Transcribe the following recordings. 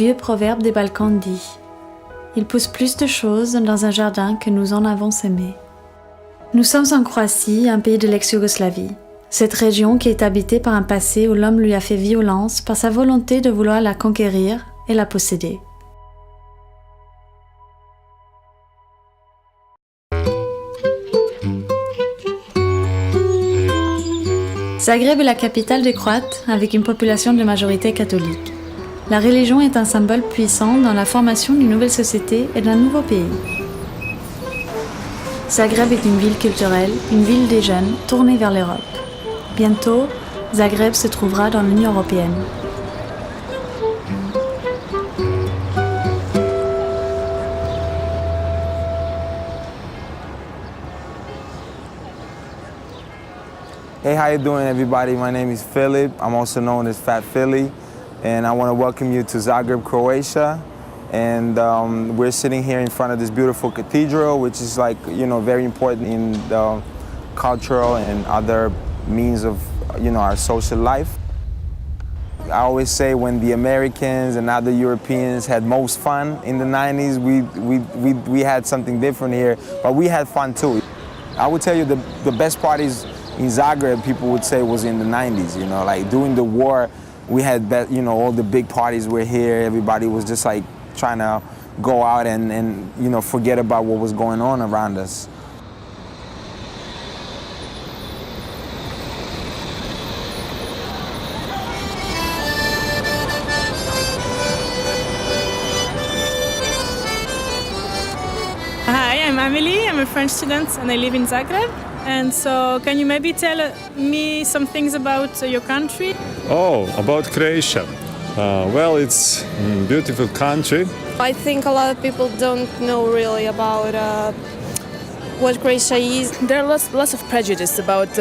vieux proverbe des Balkans dit « Il pousse plus de choses dans un jardin que nous en avons semé ». Nous sommes en Croatie, un pays de l'ex-Yougoslavie. Cette région qui est habitée par un passé où l'homme lui a fait violence par sa volonté de vouloir la conquérir et la posséder. Zagreb est la capitale des Croates avec une population de majorité catholique. La religion est un symbole puissant dans la formation d'une nouvelle société et d'un nouveau pays. Zagreb est une ville culturelle, une ville des jeunes tournée vers l'Europe. Bientôt, Zagreb se trouvera dans l'Union européenne. Hey, how you doing, everybody? My name is Philip. I'm also known as Fat Philly, and I want to welcome you to Zagreb, Croatia. And we're sitting here in front of this beautiful cathedral, which is very important in the cultural and other means of, our social life. I always say when the Americans and other Europeans had most fun in the 90s, we had something different here, but we had fun too. I would tell you the best parties in Zagreb, people would say, was in the 90s, like during the war, we had, all the big parties were here. Everybody was just like trying to go out and forget about what was going on around us. Hi, I'm Amelie. I'm a French student and I live in Zagreb. And so can you maybe tell me some things about your country? Oh, about Croatia. Well, it's a beautiful country. I think a lot of people don't know really about what Croatia is. There are lots of prejudice about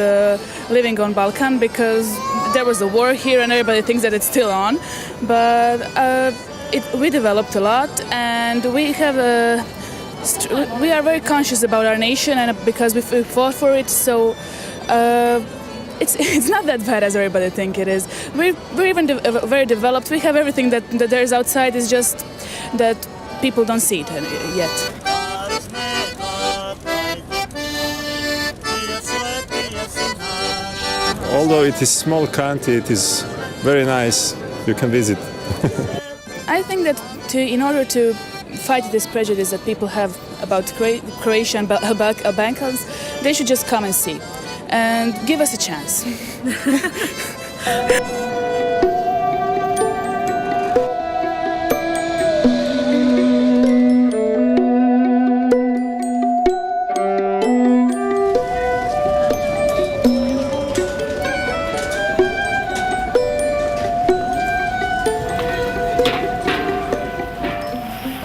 living on Balkan because there was a war here and everybody thinks that it's still on. But we developed a lot and we are very conscious about our nation and because we fought for it, so it's not that bad as everybody think it is. We're even very developed. We have everything that there is outside. It's just that people don't see it yet. Although it is a small country, it is very nice. You can visit. I think that in order to fight this prejudice that people have about Croatia and Balkans, they should just come and see and give us a chance.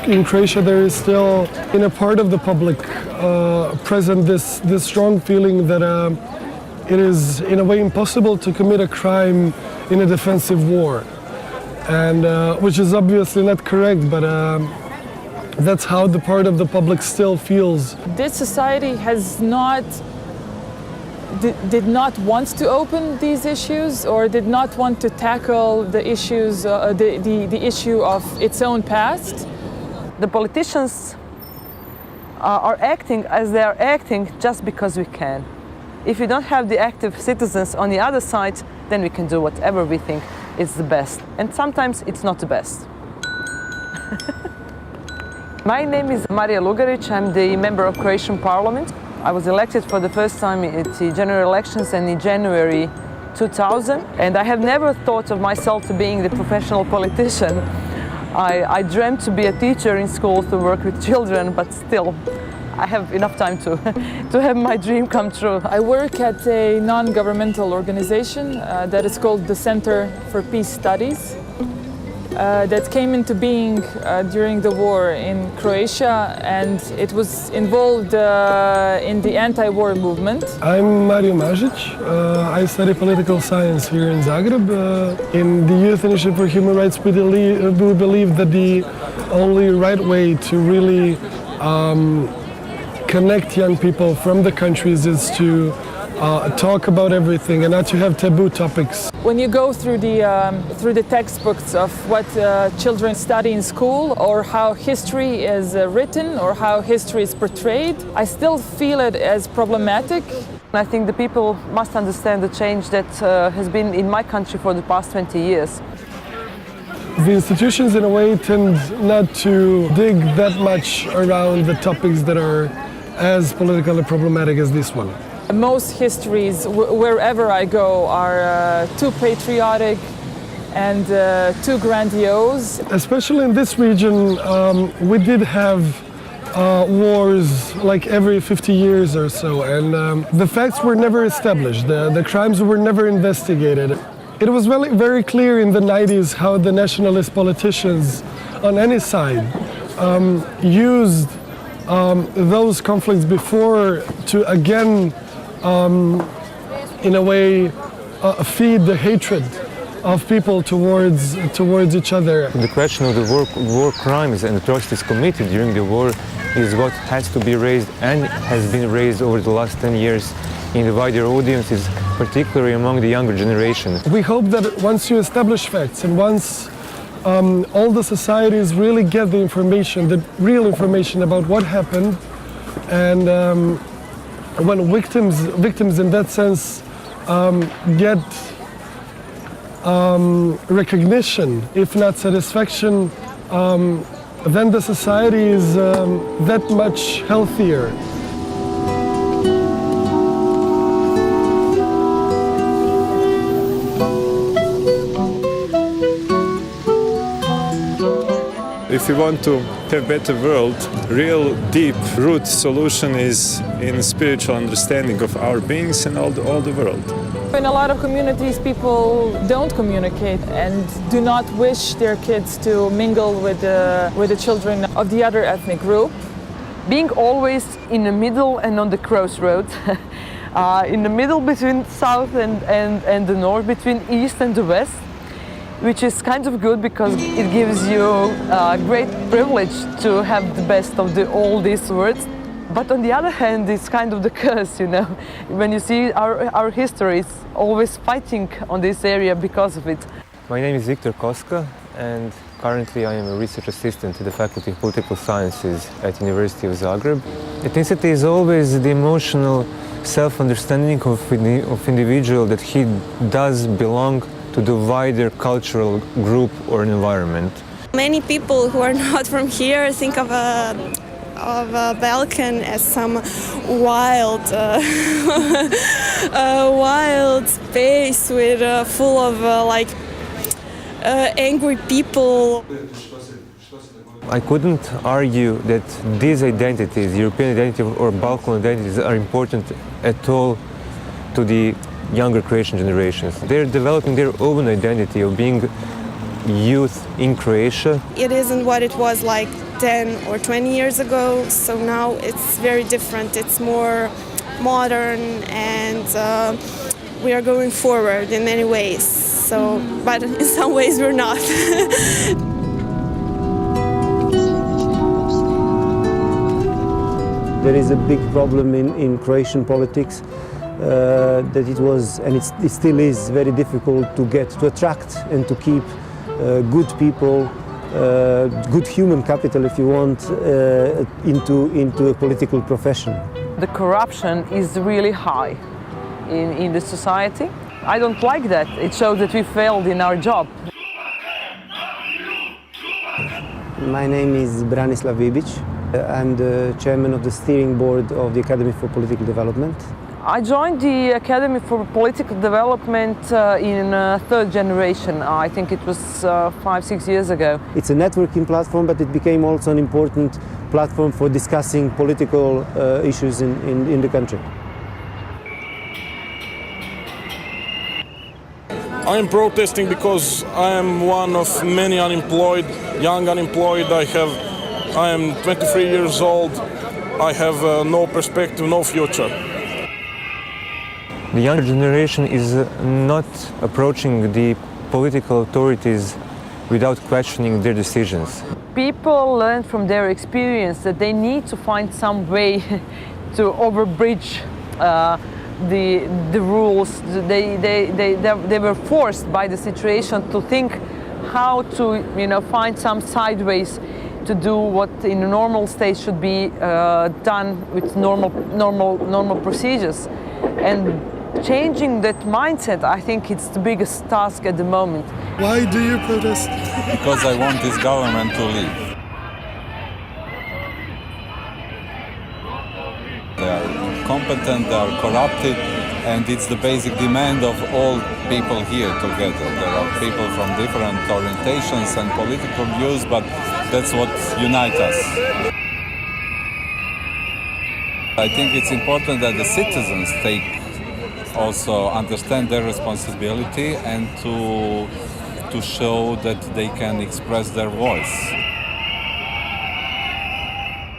In Croatia, there is still, in a part of the public, present this strong feeling that it is, in a way, impossible to commit a crime in a defensive war, and which is obviously not correct, but that's how the part of the public still feels. This society did not want to open these issues or did not want to tackle the issues, the issue of its own past. The politicians are acting as they are acting just because we can. If we don't have the active citizens on the other side, then we can do whatever we think is the best. And sometimes it's not the best. My name is Marija Lugarić. I'm the member of Croatian Parliament. I was elected for the first time at the general elections in January 2000. And I have never thought of myself to being the professional politician. I dreamt to be a teacher in school to work with children, but still, I have enough time to have my dream come true. I work at a non-governmental organization that is called the Center for Peace Studies. That came into being during the war in Croatia, and it was involved in the anti-war movement. I'm Mario Mažić. I study political science here in Zagreb. In the Youth Initiative for Human Rights, we believe that the only right way to really connect young people from the countries is to talk about everything and not to have taboo topics. When you go through the textbooks of what children study in school, or how history is written, or how history is portrayed, I still feel it as problematic. I think the people must understand the change that has been in my country for the past 20 years. The institutions in a way tend not to dig that much around the topics that are as politically problematic as this one. Most histories, wherever I go, are too patriotic and too grandiose. Especially in this region, we did have wars like every 50 years or so, and the facts were never established, the crimes were never investigated. It was very clear in the 90s how the nationalist politicians on any side used those conflicts before to again, in a way, feed the hatred of people towards each other. The question of the war crimes and atrocities committed during the war is what has to be raised and has been raised over the last 10 years in the wider audiences, particularly among the younger generation. We hope that once you establish facts and once all the societies really get the information, the real information about what happened, and when victims in that sense get recognition, if not satisfaction, then the society is that much healthier. If you want to have a better world, real deep root solution is in spiritual understanding of our beings and all the world. In a lot of communities, people don't communicate and do not wish their kids to mingle with the children of the other ethnic group. Being always in the middle and on the crossroads, in the middle between south and the north, between east and the west, which is kind of good because it gives you a great privilege to have the best of all these words. But on the other hand, it's kind of the curse, you know, when you see our history is always fighting on this area because of it. My name is Viktor Koska, and currently I am a research assistant to the Faculty of Political Sciences at University of Zagreb. Ethnicity is always the emotional self-understanding of individual that he does belong to the wider cultural group or environment. Many people who are not from here think of Balkan as some wild, wild space with full of angry people. I couldn't argue that these identities, European identity or Balkan identities, are important at all to the younger Croatian generations. They're developing their own identity of being youth in Croatia. It isn't what it was like 10 or 20 years ago, so now it's very different. It's more modern, and we are going forward in many ways. So, but in some ways we're not. There is a big problem in Croatian politics. That it was, and it still is, very difficult to attract and to keep good people, good human capital, if you want, into a political profession. The corruption is really high in the society. I don't like that. It shows that we failed in our job. My name is Branislav Vibic. I'm the chairman of the steering board of the Academy for Political Development. I joined the Academy for Political Development in third generation. I think it was 5-6 years ago. It's a networking platform, but it became also an important platform for discussing political issues in the country. I am protesting because I am one of many unemployed, young unemployed. I am 23 years old. I have no perspective, no future. The younger generation is not approaching the political authorities without questioning their decisions. People learn from their experience that they need to find some way to overbridge the rules. They were forced by the situation to think how to find some sideways to do what in a normal state should be done with normal procedures. And changing that mindset, I think it's the biggest task at the moment. Why do you protest? Because I want this government to leave. They are incompetent, they are corrupted, and it's the basic demand of all people here together. There are people from different orientations and political views, but that's what unites us. I think it's important that the citizens also understand their responsibility and to show that they can express their voice.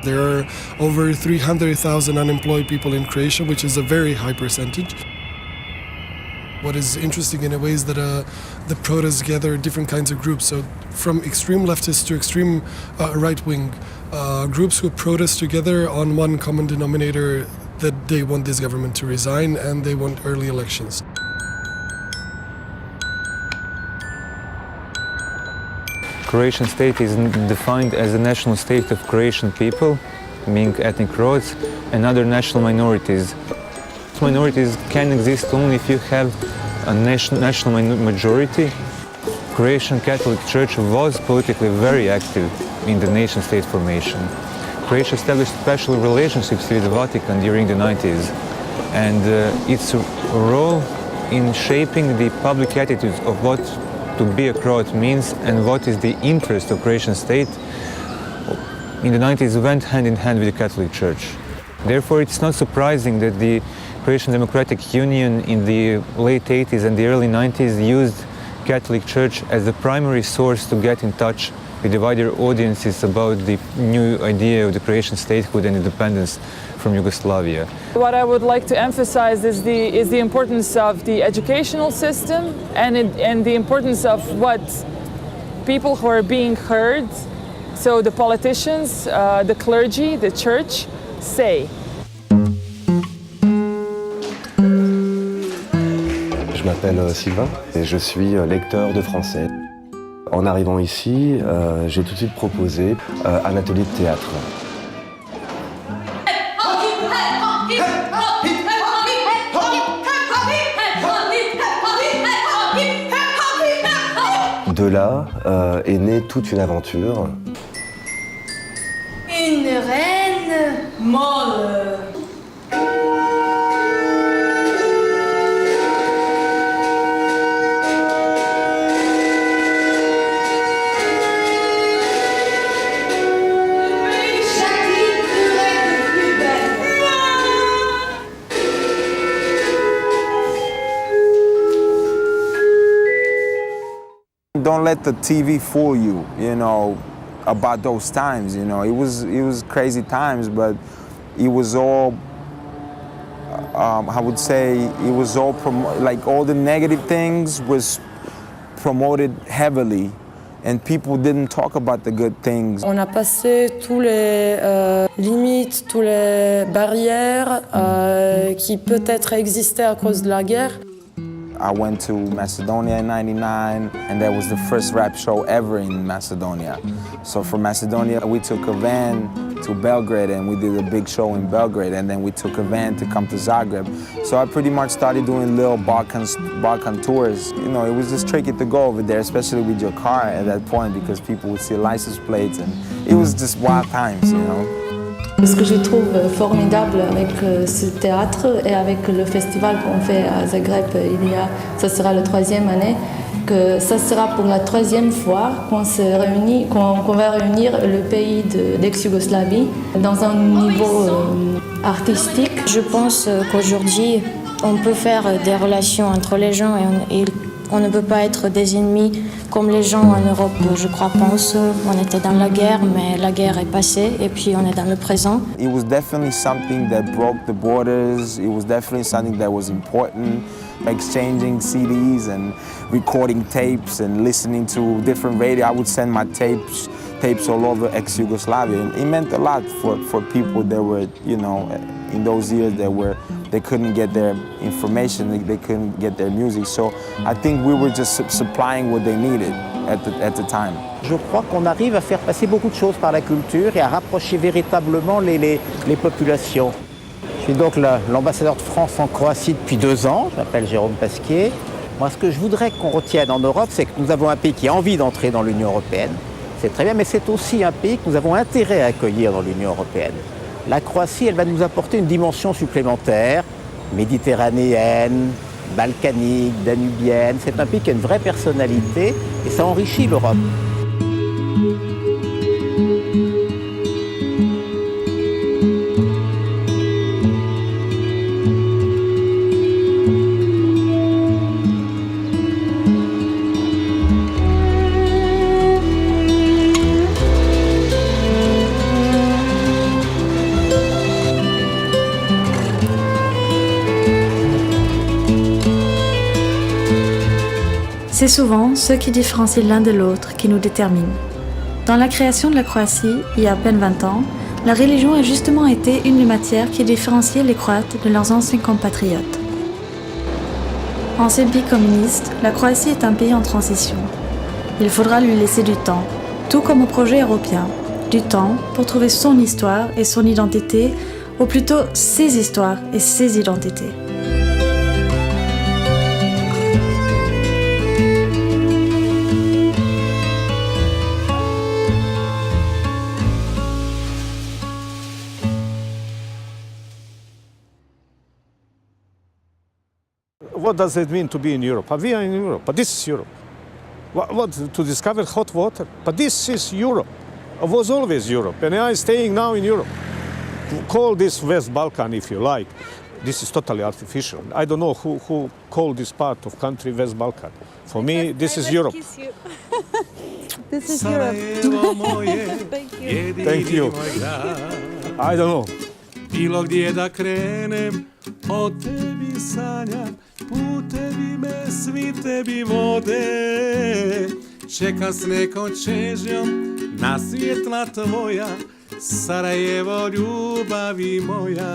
There are over 300,000 unemployed people in Croatia, which is a very high percentage. What is interesting in a way is that the protests gather different kinds of groups, so from extreme leftists to extreme right-wing groups who protest together on one common denominator, that they want this government to resign and they want early elections. Croatian state is defined as a national state of Croatian people, being ethnic Croats, and other national minorities. Minorities can exist only if you have a national majority. Croatian Catholic Church was politically very active in the nation-state formation. Croatia established special relationships with the Vatican during the 90s, and its role in shaping the public attitudes of what to be a Croat means and what is the interest of Croatian state in the 90s went hand in hand with the Catholic Church. Therefore, it's not surprising that the Croatian Democratic Union in the late 80s and the early 90s used Catholic Church as the primary source to get in touch with the wider audiences about the new idea of the Croatian statehood and independence from Yugoslavia. What I would like to emphasize is the importance of the educational system and the importance of what people who are being heard, so the politicians, the clergy, the church, say. Je m'appelle Sylvain et je suis lecteur de français. En arrivant ici, j'ai tout de suite proposé un atelier de théâtre. De là est née toute une aventure. Une reine molle. Don't let the TV fool you, about those times. It was crazy times, but it was all, I would say, it was all, all the negative things was promoted heavily, and people didn't talk about the good things. On a passé tous les limites, toutes les barrières qui peut-être existaient à cause de la guerre. I went to Macedonia in '99, and that was the first rap show ever in Macedonia. So from Macedonia, we took a van to Belgrade, and we did a big show in Belgrade, and then we took a van to come to Zagreb. So I pretty much started doing little Balkan tours. It was just tricky to go over there, especially with your car at that point, because people would see license plates, and it was just wild times, Ce que je trouve formidable avec ce théâtre et avec le festival qu'on fait à Zagreb, ça sera la 3e année, que ça sera pour la 3e fois qu'on va réunir le pays d'ex-Yougoslavie dans un niveau artistique. Je pense qu'aujourd'hui, on peut faire des relations entre les gens et on ne peut pas être des ennemis comme les gens en Europe, je crois, pensent. On était dans la guerre, mais la guerre est passée et puis on est dans le présent. It was definitely something that broke the borders. It was definitely something that was important. Exchanging CDs and recording tapes and listening to different radio. I would send my tapes all over ex-Yugoslavia. It meant a lot for people that were, in those years they couldn't get their information, they couldn't get their music. So I think we were just supplying what they needed at the time. Je crois qu'on arrive à faire passer beaucoup de choses par la culture et à rapprocher véritablement les populations. Je suis donc l'ambassadeur de France en Croatie depuis 2 ans, je m'appelle Jérôme Pasquier. Moi, ce que je voudrais qu'on retienne en Europe, c'est que nous avons un pays qui a envie d'entrer dans l'Union européenne. C'est très bien, mais c'est aussi un pays que nous avons intérêt à accueillir dans l'Union européenne. La Croatie, elle va nous apporter une dimension supplémentaire, méditerranéenne, balkanique, danubienne. C'est un pays qui a une vraie personnalité et ça enrichit l'Europe. C'est souvent ce qui différencie l'un de l'autre qui nous détermine. Dans la création de la Croatie, il y a à peine 20 ans, la religion a justement été une des matières qui différenciait les Croates de leurs anciens compatriotes. Ancien pays communiste, la Croatie est un pays en transition. Il faudra lui laisser du temps, tout comme au projet européen, du temps pour trouver son histoire et son identité, ou plutôt ses histoires et ses identités. What does it mean to be in Europe? We are in Europe, but this is Europe. What to discover hot water? But this is Europe. It was always Europe, and I am staying now in Europe. Call this West Balkan if you like. This is totally artificial. I don't know who called this part of country West Balkan. For me, this is Europe. This is Europe. Thank you. I don't know. Bilo gdje da krenem, o tebi sanjam, putevi me svi tebi vode. Čeka s nekom čežnjom na svjetla tvoja, Sarajevo ljubavi moja.